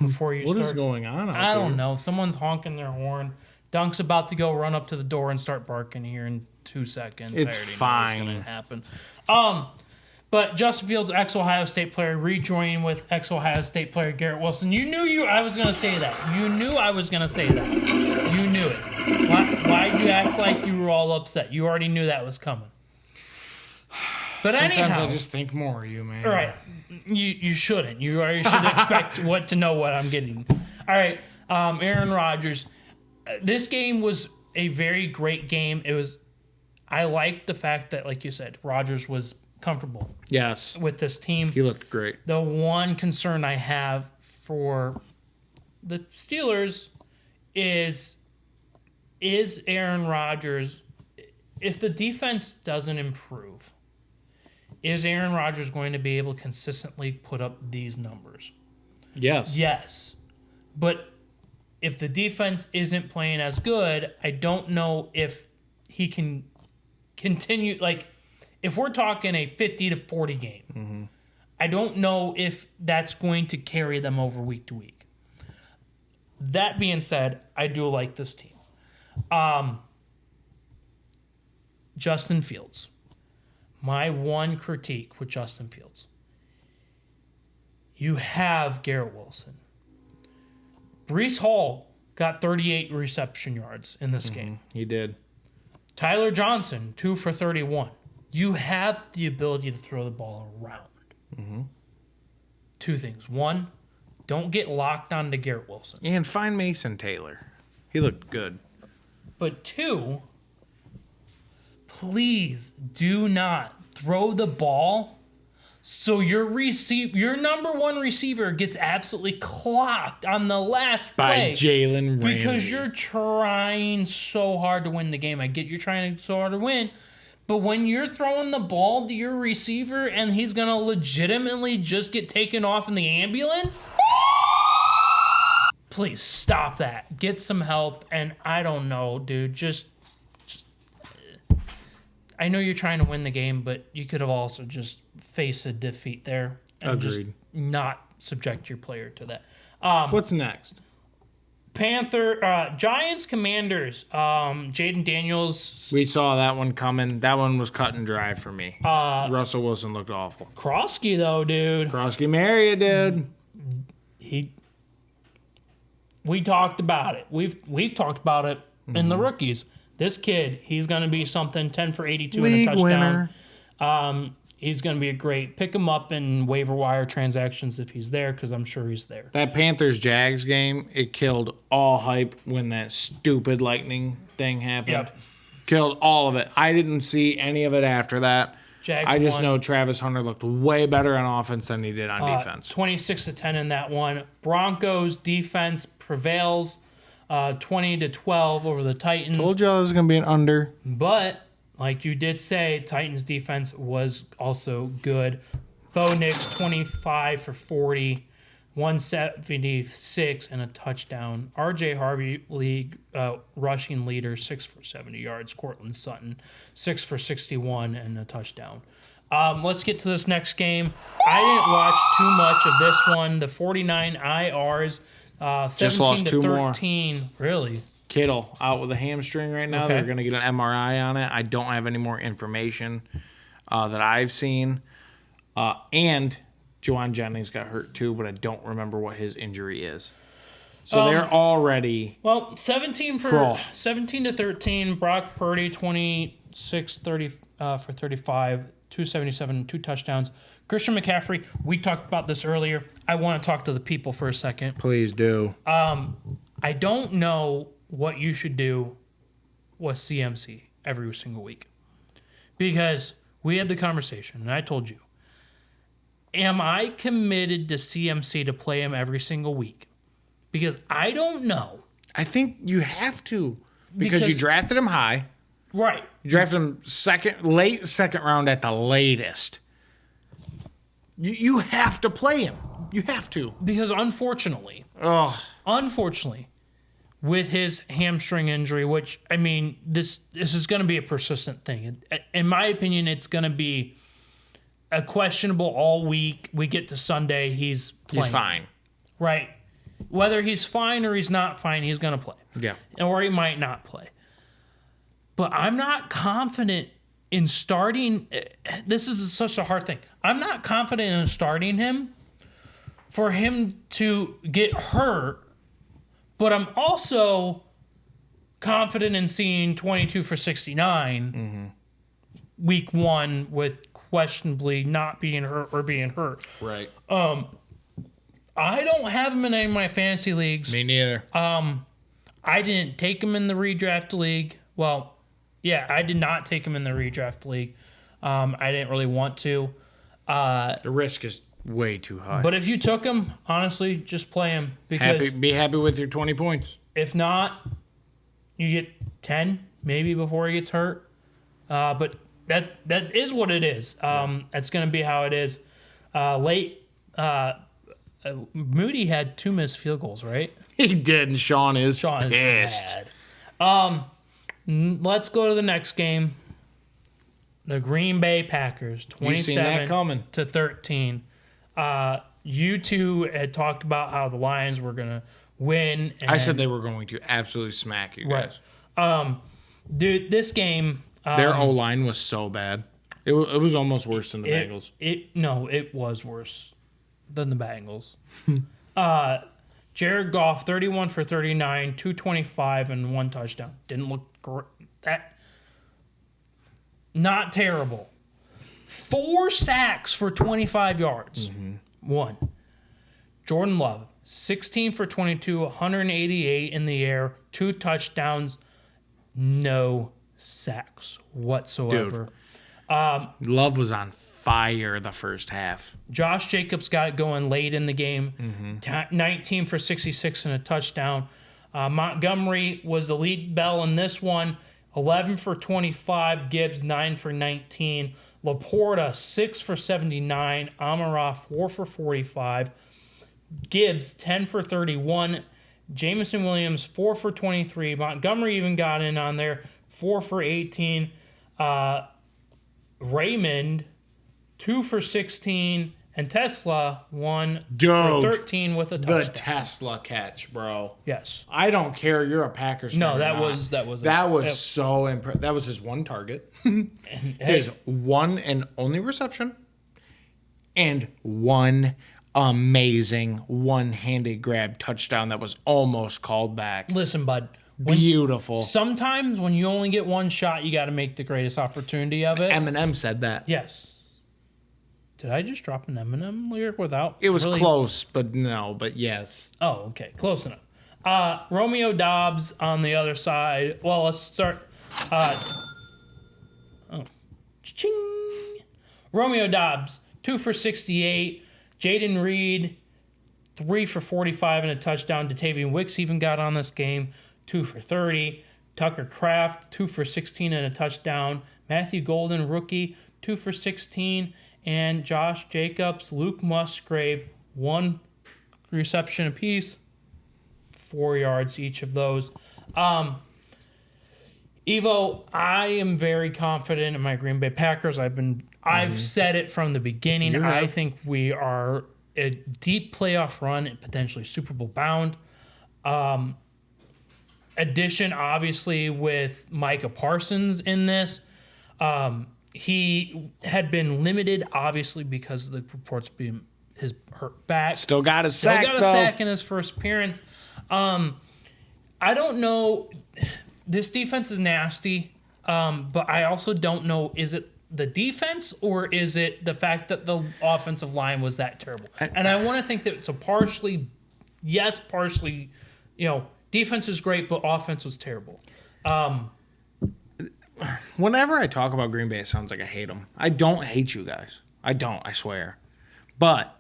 Before you
What
start.
is going on out
I don't
there?
know. Someone's honking their horn. Dunk's about to go run up to the door and start barking here in 2 seconds.
It's
I already
fine.
know what's going to happen. But Justin Fields, ex-Ohio State player, rejoining with ex-Ohio State player Garrett Wilson. You knew I was going to say that. You knew I was going to say that. You knew it. Why'd you act like you were all upset? You already knew that was coming. But
Sometimes
anyhow,
I just think more of you, man.
all right, you shouldn't. You already should expect to know what I'm getting. All right, Aaron Rodgers. This game was a very great game. I liked the fact that, like you said, Rodgers was comfortable
Yes.
with this team.
He looked great.
The one concern I have for the Steelers is Aaron Rodgers, if the defense doesn't improve, is Aaron Rodgers going to be able to consistently put up these numbers?
Yes.
Yes. But if the defense isn't playing as good, I don't know if he can continue. Like, if we're talking a 50-40 game, I don't know if that's going to carry them over week to week. That being said, I do like this team. Justin Fields. My one critique with Justin Fields. You have Garrett Wilson. Breece Hall got 38 reception yards in this game.
He did.
Tyler Johnson, 2 for 31. You have the ability to throw the ball around. Two things. One, don't get locked onto Garrett Wilson.
And find Mason Taylor. He looked good.
But two, please do not throw the ball so your number one receiver gets absolutely clocked on the last play.
By Jalen Ramsey.
Because you're trying so hard to win the game. I get you're trying so hard to win. But when you're throwing the ball to your receiver and he's going to legitimately just get taken off in the ambulance, please stop that. Get some help. And I don't know, dude. Just I know you're trying to win the game, but you could have also just faced a defeat there and just
Agreed.
not subject your player to that.
What's next?
Giants, Commanders. Jaden Daniels,
We saw that one coming. That one was cut and dry for me. Russell Wilson looked awful.
Krosky though, dude.
Krosky Marriott, dude.
We talked about it. We've talked about it in the rookies. This kid, he's going to be something. 10 for 82 and a touchdown.
Winner.
He's going to be a great. Pick him up in waiver wire transactions if he's there, because I'm sure he's there.
That Panthers-Jags game, it killed all hype when that stupid lightning thing happened.
Yep.
Killed all of it. I didn't see any of it after that.
Jags
I just
won.
know Travis Hunter looked way better on offense than he did on defense.
26-10 in that one. Broncos defense prevails 20-12 over the Titans.
Told you I was going to be an under.
But, like you did say, Titans defense was also good. Bo Nix, 25 for 40, 176, and a touchdown. R.J. Harvey, league rushing leader, 6 for 70 yards. Cortland Sutton, 6 for 61, and a touchdown. Let's get to this next game. I didn't watch too much of this one. The 49 IRs, 17
lost
to
two more.
13. Really?
Kittle out with a hamstring right now.
Okay.
They're going to get an MRI on it. I don't have any more information that I've seen. And Juwan Jennings got hurt too, but I don't remember what his injury is. So they're already...
Well, 17 to 13. Brock Purdy, 26-30 for 35, 277, 2 touchdowns. Christian McCaffrey, we talked about this earlier. I want to talk to the people for a second.
Please do.
I don't know what you should do with CMC every single week. Because we had the conversation, and I told you, am I committed to CMC to play him every single week? Because I don't know.
I think you have to. Because you drafted him high.
Right.
You drafted him late second round at the latest. You have to play him. You have to.
Because unfortunately, with his hamstring injury, which, I mean, this is going to be a persistent thing. In my opinion, it's going to be a questionable all week. We get to Sunday, he's playing.
He's fine.
Right. Whether he's fine or he's not fine, he's going to play.
Yeah.
Or he might not play. But I'm not confident in starting. This is such a hard thing. I'm not confident in starting him for him to get hurt. But I'm also confident in seeing 22 for 69 week 1 with questionably not being hurt or being hurt.
Right.
I don't have him in any of my fantasy leagues.
Me neither.
I didn't take him in the redraft league. Well, yeah, I did not take him in the redraft league. I didn't really want to.
The risk is way too high.
But if you took him, honestly, just play him. Because
Be happy with your 20 points.
if not, you get 10 maybe before he gets hurt. But that is what it is. That's going to be how it is. Moody had 2 missed field goals, right?
He did, and Sean is
Sean
pissed.
is bad. Let's go to the next game. The Green Bay Packers,
You seen that
27
coming.
to 13. You two had talked about how the Lions were going to win.
I said they were going to absolutely smack you guys.
Dude, this game...
Their O-line was so bad. It was almost worse than the Bengals.
It was worse than the Bengals. Jared Goff, 31 for 39, 225, and 1 touchdown. Didn't look great. Not terrible. 4 sacks for 25 yards. 1. Jordan Love, 16 for 22, 188 in the air, 2 touchdowns, no sacks whatsoever.
Love was on fire the first half.
Josh Jacobs got it going late in the game. 19 for 66 and a touchdown. Montgomery was the lead bell in this one. 11 for 25. Gibbs, 9 for 19. Laporta, 6 for 79. Amara, 4 for 45. Gibbs, 10 for 31. Jamison Williams, 4 for 23. Montgomery even got in on there, 4 for 18. Raymond, 2 for 16. And Tesla, 1 for 13 with a
The
touchdown.
Tesla catch, bro.
Yes.
I don't care. You're a Packers fan.
No,
or
that
not.
was
So impressive. That was his one target.
Hey,
His one and only reception, and one amazing one-handed grab touchdown that was almost called back.
listen, bud.
Beautiful.
Sometimes when you only get one shot, you got to make the greatest opportunity of it.
Eminem said that.
Yes. Did I just drop an Eminem lyric without?
It was
really-
close, but no, but yes.
Oh, okay. Close enough. Romeo Dobbs on the other side. Well, let's start. Cha-ching. Romeo Dobbs, 2 for 68. Jaden Reed, 3 for 45 and a touchdown. Datavian Wicks even got on this game, 2 for 30. Tucker Kraft, 2 for 16 and a touchdown. Matthew Golden, rookie, 2 for 16. And Josh Jacobs, Luke Musgrave, 1 reception apiece, 4 yards each of those. Evo, I am very confident in my Green Bay Packers. I've said it from the beginning.
You have.
I think we are a deep playoff run and potentially Super Bowl bound. Addition, obviously, with Micah Parsons in this. He had been limited, obviously, because of the reports being his hurt back.
Still got a sack,
Got a
though.
sack in his first appearance. I don't know. This defense is nasty, but I also don't know, is it the defense or is it the fact that the offensive line was that terrible? And I want to think that it's a partially, defense is great, but offense was terrible.
Whenever I talk about Green Bay, it sounds like I hate them. I don't hate you guys. I don't, I swear. But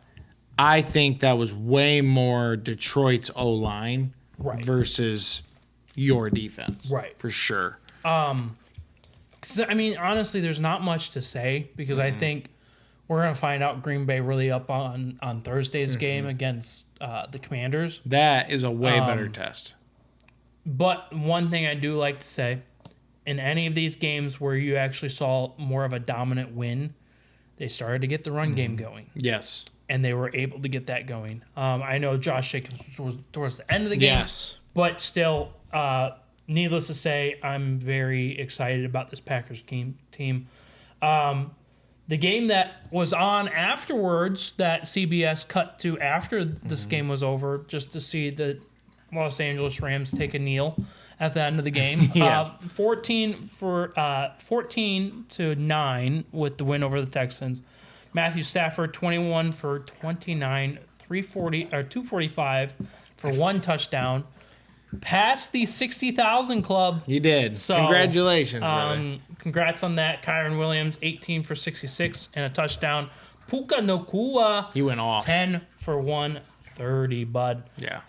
I think that was way more Detroit's O-line
Right.
versus your defense.
Right.
For sure.
'Cause, I mean, honestly, there's not much to say because I think we're going to find out Green Bay really up on Thursday's game against the Commanders.
That is a way better test.
But one thing I do like to say, in any of these games where you actually saw more of a dominant win, they started to get the run game going,
Yes.
and they were able to get that going. I know Josh Jacobs was towards the end of the game,
Yes.
but still, needless to say, I'm very excited about this Packers team. The game that was on afterwards, that CBS cut to after this game was over, just to see the Los Angeles Rams take a kneel at the end of the game.
Yes.
14-9 with the win over the Texans. Matthew Stafford, 21 for 29, 245 for 1 touchdown. Passed the 60,000 club.
You did.
So,
Congratulations, brother.
Congrats on that. Kyron Williams, 18 for 66 and a touchdown. Puka Nacua,
He went off.
10 for 130, bud.
Yeah.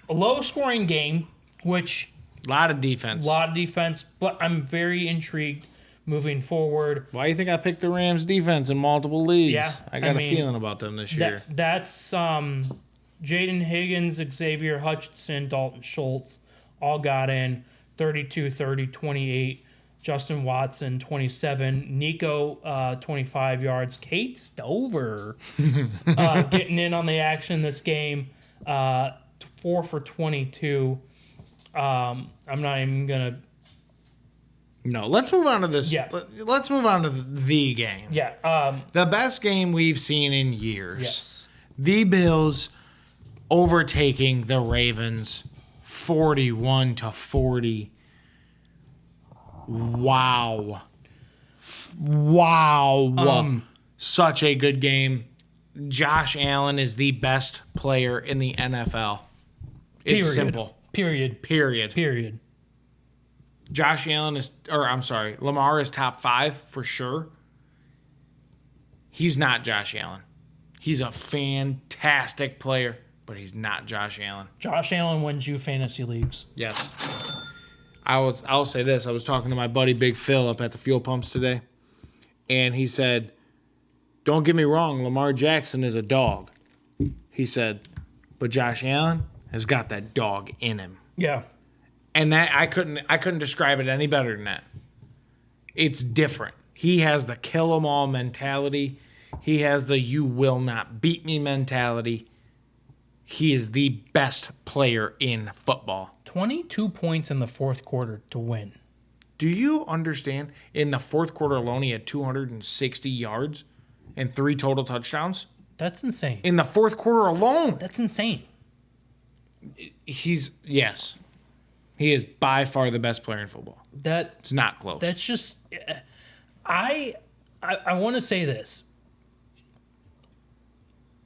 A low-scoring game, which
A lot of defense.
a lot of defense, but I'm very intrigued moving forward.
Why do you think I picked the Rams defense in multiple leagues?
Yeah,
I got
I
a
mean,
feeling about them this year.
That's Jaden Higgins, Xavier Hutchinson, Dalton Schultz all got in 32, 30, 28. Justin Watson, 27. Nico, 25 yards. Kate Stover getting in on the action this game. 4 for 22. I'm not even going to...
No, let's move on to this.
Yeah.
Let's move on to the game.
Yeah.
The best game we've seen in years.
Yes.
The Bills overtaking the Ravens 41-40. Wow. Such a good game. Josh Allen is the best player in the NFL. It's
Period.
simple.
Period.
Josh Allen Lamar is top 5 for sure. He's not Josh Allen. He's a fantastic player, but he's not Josh Allen.
Josh Allen wins you fantasy leagues.
Yes. I'll say this. I was talking to my buddy Big Phil up at the fuel pumps today, and he said, don't get me wrong, Lamar Jackson is a dog. He said, But Josh Allen has got that dog in him.
Yeah.
And that I couldn't describe it any better than that. It's different. He has the kill 'em all mentality. He has the you will not beat me mentality. He is the best player in football.
22 points in the fourth quarter to win.
Do you understand? In the fourth quarter alone, he had 260 yards and 3 total touchdowns.
That's insane.
In the fourth quarter alone.
That's insane.
Yes. He is by far the best player in football. It's not close.
That's just I want to say this.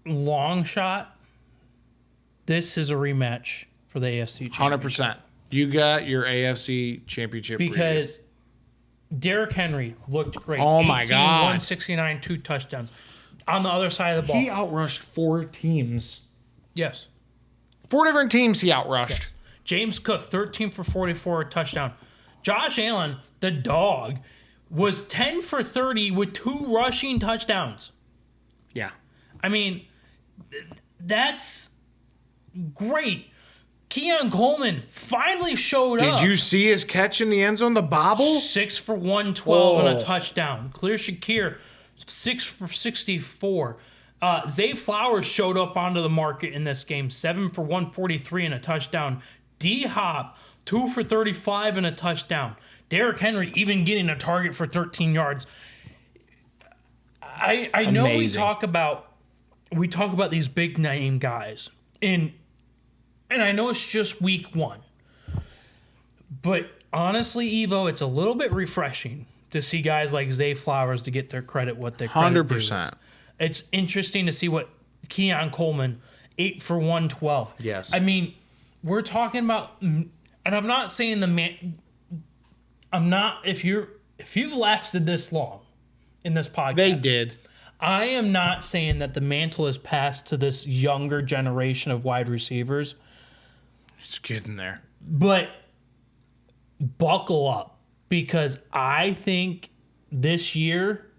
Long shot. This is a rematch for the AFC championship.
100%. You got your AFC championship
because Derrick Henry looked great.
Oh my God.
169, 2 touchdowns. On the other side of the ball.
He outrushed 4 teams.
Yes.
4 different teams he outrushed.
Yes. James Cook, 13 for 44, a touchdown. Josh Allen, the dog, was 10 for 30 with 2 rushing touchdowns.
Yeah.
I mean, that's great. Keon Coleman finally showed up.
Did you see his catch in the end zone, the bobble?
6 for 112 and a touchdown. Khalil Shakir, 6 for 64. Zay Flowers showed up onto the market in this game, 7 for 143 and a touchdown. D-Hop, 2 for 35 and a touchdown. Derrick Henry even getting a target for 13 yards. I know we talk about these big name guys, and I know it's just week 1, but honestly, Evo, it's a little bit refreshing to see guys like Zay Flowers to get their credit what they
100%.
It's interesting to see what Keon Coleman, 8 for 112.
Yes.
I mean, we're talking about, and I'm not saying if you've lasted this long in this podcast.
They did.
I am not saying that the mantle is passed to this younger generation of wide receivers.
It's getting there.
But buckle up, because I think this year,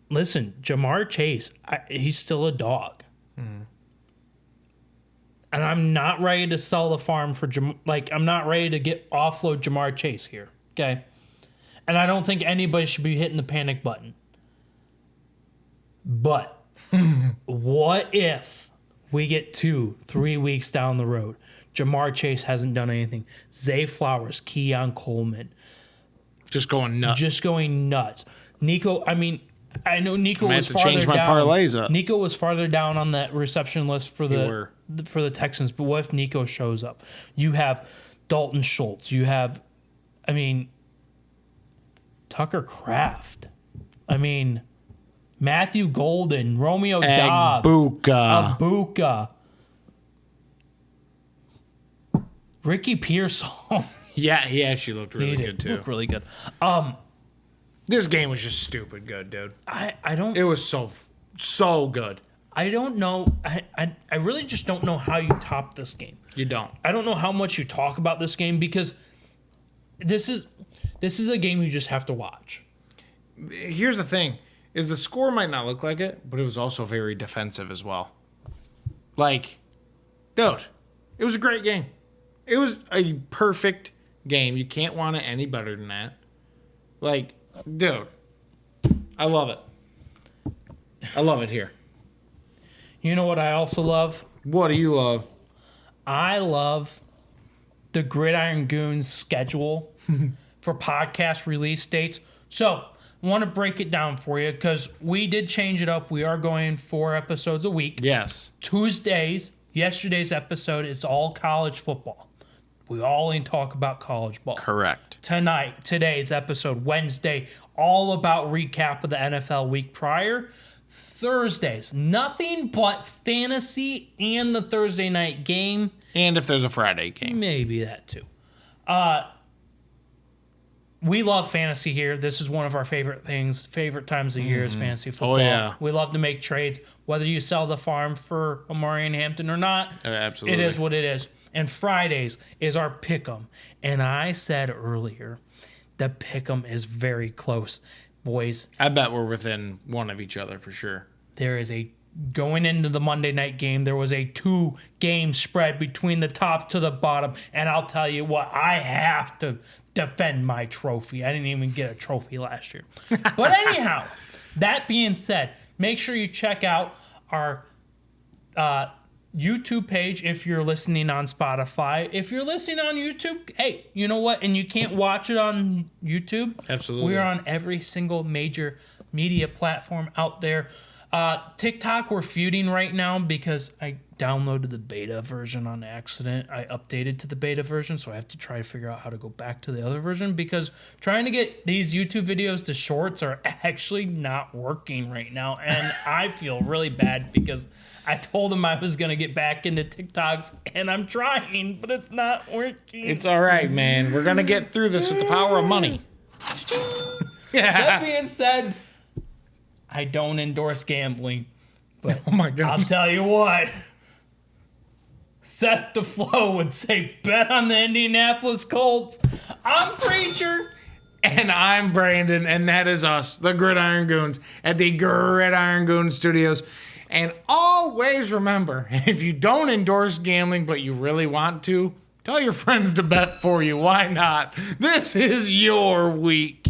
listen, Jamar Chase, he's still a dog. Mm. And I'm not ready to sell the farm for I'm not ready to offload Jamar Chase here. Okay. And I don't think anybody should be hitting the panic button. But what if we get 2-3 weeks down the road? Jamar Chase hasn't done anything. Zay Flowers, Keon Coleman.
Just going nuts.
Nico, I mean, I know Nico was farther down.
Change my parlays up.
Nico was farther down on that reception list for the Texans. But what if Nico shows up? You have Dalton Schultz. You have, Tucker Kraft. Matthew Golden, Romeo Dobbs, Abuka, Ricky Pearsall.
Yeah, he actually looked really good too.
Looked really good.
This game was just stupid good, dude.
I don't.
It was so good.
I don't know. I really just don't know how you top this game.
You don't.
I don't know how much you talk about this game, because this is a game you just have to watch.
Here's the thing, is the score might not look like it, but it was also very defensive as well. Dude, it was a great game. It was a perfect game. You can't want it any better than that. Dude, I love it. I love it here.
You know what I also love?
What do you love?
I love the Gridiron Goons schedule for podcast release dates. So I want to break it down for you, because we did change it up. We are going 4 episodes a week.
Yes.
Tuesdays, yesterday's episode is all college football. We only talk about college ball.
Correct.
Today's episode, Wednesday, all about recap of the NFL week prior. Thursdays, nothing but fantasy and the Thursday night game.
And if there's a Friday game.
Maybe that too. We love fantasy here. This is one of our favorite times of year is fantasy football.
Oh, yeah.
We love to make trades. Whether you sell the farm for Amari and Hampton or not,
absolutely.
It is what it is. And Fridays is our pick'em. And I said earlier, the pick'em is very close. Boys,
I bet we're within one of each other for sure.
there is a going into the Monday night game, there was a 2-game spread between the top to the bottom. And I'll tell you what, I have to defend my trophy. I didn't even get a trophy last year. But anyhow, that being said, make sure you check out our YouTube page if you're listening on Spotify. If you're listening on YouTube, hey, you know what? And you can't watch it on YouTube.
Absolutely.
We're on every single major media platform out there. TikTok, we're feuding right now because I downloaded the beta version on accident. I updated to the beta version, so I have to try to figure out how to go back to the other version because trying to get these YouTube videos to shorts are actually not working right now. And I feel really bad because I told them I was going to get back into TikToks, and I'm trying, but it's not working.
It's all right, man. We're going to get through this with the power of money.
That being said, I don't endorse gambling, but
Oh, my God.
I'll tell you what. Seth DeFlo would say, bet on the Indianapolis Colts. I'm Preacher.
And I'm Brandon, and that is us, the Gridiron Goons, at the Gridiron Goon Studios. And always remember, if you don't endorse gambling, but you really want to, tell your friends to bet for you. Why not? This is your week.